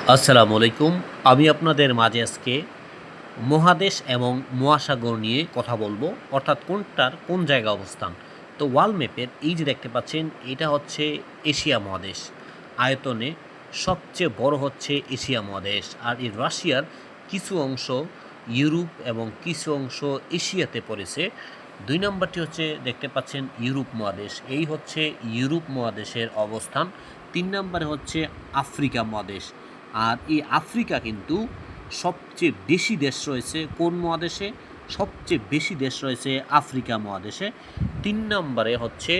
আসসালামু আলাইকুম। আমি আপনাদের মাঝে আজকে মহাদেশ এবং মহাসাগর নিয়ে কথা বলবো, অর্থাৎ কোনটার কোন জায়গায় অবস্থান। তো ওয়ার্ল্ড ম্যাপের এই যে দেখতে পাচ্ছেন, এটা হচ্ছে এশিয়া মহাদেশ। আয়তনে সবচেয়ে বড় হচ্ছে এশিয়া মহাদেশ, আর এই রাশিয়ার কিছু অংশ ইউরোপ এবং কিছু অংশ এশিয়াতে পড়েছে। ২ নম্বরটি হচ্ছে দেখতে পাচ্ছেন ইউরোপ মহাদেশ, এই হচ্ছে ইউরোপ মহাদেশের অবস্থান। ৩ নম্বরে হচ্ছে আফ্রিকা মহাদেশ, আর এই আফ্রিকা কিন্তু সবচেয়ে বেশি দেশ রয়েছে কোন মহাদেশে? সবচেয়ে বেশি দেশ রয়েছে আফ্রিকা মহাদেশে। ৩ নম্বরে হচ্ছে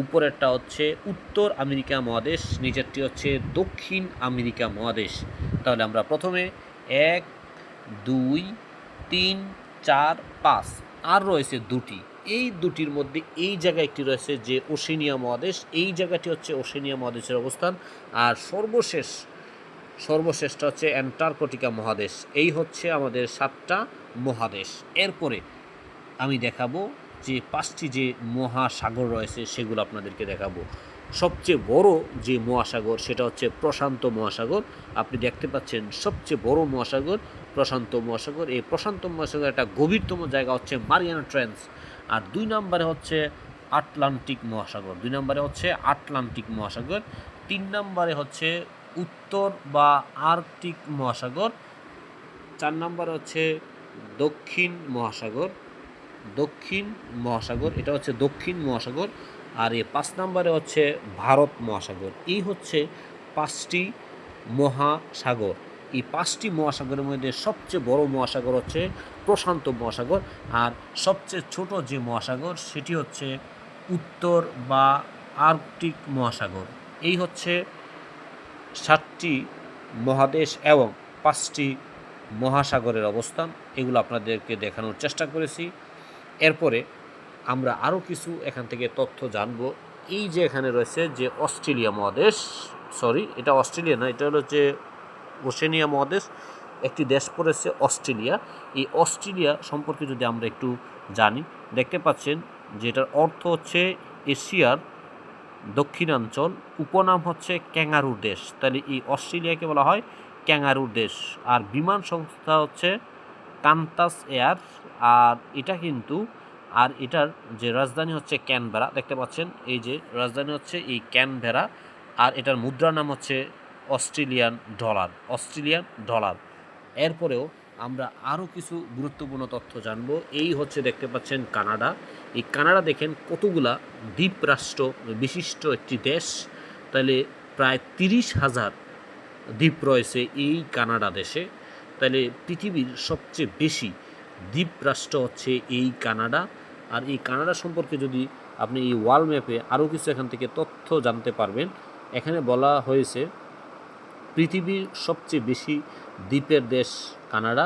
উপরেরটা হচ্ছে উত্তর আমেরিকা মহাদেশ, নিচেরটি হচ্ছে দক্ষিণ আমেরিকা মহাদেশ। তাহলে আমরা প্রথমে ১, ২, ৩, ৪, ৫ আর রয়েছে দুটি। এই দুটির মধ্যে এই জায়গায় একটি রয়েছে যে ওশেনিয়া মহাদেশ, এই জায়গাটি হচ্ছে ওশেনিয়া মহাদেশের অবস্থান। আর সর্বশেষটা হচ্ছে অ্যান্টার্কটিকা মহাদেশ। এই হচ্ছে আমাদের ৭টা মহাদেশ। এরপরে আমি দেখাবো যে ৫টি যে মহাসাগর রয়েছে সেগুলো আপনাদেরকে দেখাবো। সবচেয়ে বড় যে মহাসাগর সেটা হচ্ছে প্রশান্ত মহাসাগর। আপনি দেখতে পাচ্ছেন সবচেয়ে বড় মহাসাগর প্রশান্ত মহাসাগর। এই প্রশান্ত মহাসাগরের একটা গভীরতম জায়গা হচ্ছে মারিয়ানা ট্রেঞ্চ। আর ২ নম্বরে হচ্ছে আটলান্টিক মহাসাগর। ২ নম্বরে হচ্ছে আটলান্টিক মহাসাগর। ৩ নম্বরে হচ্ছে উত্তর বা আর্কটিক মহাসাগর। ৪ নম্বরে হচ্ছে দক্ষিণ মহাসাগর, এটা হচ্ছে দক্ষিণ মহাসাগর। আর এই ৫ নম্বরে হচ্ছে ভারত মহাসাগর। এই হচ্ছে ৫টি মহাসাগর। এই ৫টি মহাসাগরের মধ্যে সবচেয়ে বড় মহাসাগর হচ্ছে প্রশান্ত মহাসাগর, আর সবচেয়ে ছোট যে মহাসাগর সেটি হচ্ছে উত্তর বা আর্কটিক মহাসাগর। এই হচ্ছে ৭টি মহাদেশ এবং ৫টি মহাসাগরের অবস্থান। এগুলো আপনাদেরকে দেখানোর চেষ্টা করেছি। এরপরে আমরা আরও কিছু এখান থেকে তথ্য জানব। এই যে এখানে রয়েছে যে অস্ট্রেলিয়া মহাদেশ, এটা অস্ট্রেলিয়া না, এটা হলো যে ওশেনিয়া মহাদেশ। একটি দেশ পড়েছে অস্ট্রেলিয়া। এই অস্ট্রেলিয়া সম্পর্কে যদি আমরা একটু জানি, দেখতে পাচ্ছেন যে এটার অর্থ হচ্ছে এশিয়ার দক্ষিণাঞ্চল, উপনাম হচ্ছে ক্যাঙ্গারুর দেশ। তাহলে এই অস্ট্রেলিয়াকে বলা হয় ক্যাঙ্গারুর দেশ। আর বিমান সংস্থা হচ্ছে কান্তাস এয়ার। আর এটা কিন্তু এটার যে রাজধানী হচ্ছে ক্যানবেরা। দেখতে পাচ্ছেন এই যে রাজধানী হচ্ছে এই ক্যানবেরা। আর এটার মুদ্রার নাম হচ্ছে অস্ট্রেলিয়ান ডলার। এরপরেও আমরা আরও কিছু গুরুত্বপূর্ণ তথ্য জানব। এই হচ্ছে দেখতে পাচ্ছেন কানাডা। এই কানাডা দেখেন কতগুলা দ্বীপ রাষ্ট্র বিশিষ্ট একটি দেশ। তাহলে প্রায় ৩০,০০০ দ্বীপ রয়েছে এই কানাডা দেশে। তাহলে পৃথিবীর সবচেয়ে বেশি দ্বীপ রাষ্ট্র হচ্ছে এই কানাডা। আর এই কানাডা সম্পর্কে যদি আপনি এই ওয়ার্ল্ড ম্যাপে আরও কিছু এখান থেকে তথ্য জানতে পারবেন। এখানে বলা হয়েছে পৃথিবীর সবচেয়ে বেশি দ্বীপের দেশ কানাডা,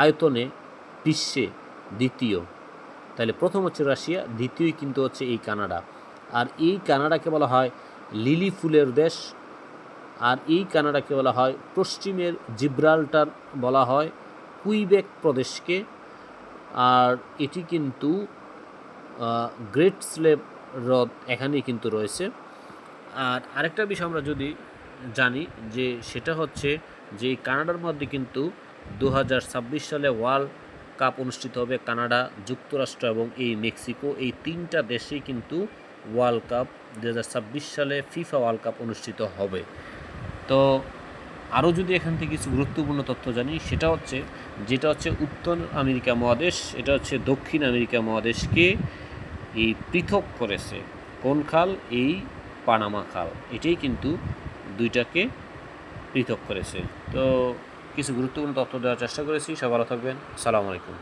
আয়তনে বিশ্বে দ্বিতীয়। তাহলে প্রথম হচ্ছে রাশিয়া, দ্বিতীয় কিন্তু হচ্ছে এই কানাডা। আর এই কানাডাকে বলা হয় লিলি ফুলের দেশ। আর এই কানাডাকে বলা হয় পশ্চিমের জিব্রাল্টার বলা হয় কুইবেক প্রদেশকে। আর এটি কিন্তু গ্রেট স্লেভ হ্রদ এখানেই কিন্তু রয়েছে। আর আরেকটা বিষয় আমরা যদি জানি যে সেটা হচ্ছে যে কানাডার মধ্যে কিন্তু ২০২৬ সালে ওয়ার্ল্ড কাপ অনুষ্ঠিত হবে। কানাডা, যুক্তরাষ্ট্র এবং এই মেক্সিকো, এই ৩টা দেশেই কিন্তু ওয়ার্ল্ড কাপ ২০২৬ সালে ফিফা ওয়ার্ল্ড কাপ অনুষ্ঠিত হবে। তো আরও যদি এখান থেকে কিছু গুরুত্বপূর্ণ তথ্য জানি, সেটা হচ্ছে যেটা হচ্ছে উত্তর আমেরিকা মহাদেশ, এটা হচ্ছে দক্ষিণ আমেরিকা মহাদেশকে এই পৃথক করেছে কোন খাল? এই পানামা খাল। এটাই কিন্তু দুইটাকে পৃথক করেছে। তো কিছু গুরুত্বপূর্ণ তথ্য দেওয়ার চেষ্টা করেছি। সবাই ভালো থাকবেন। আসসালামু আলাইকুম।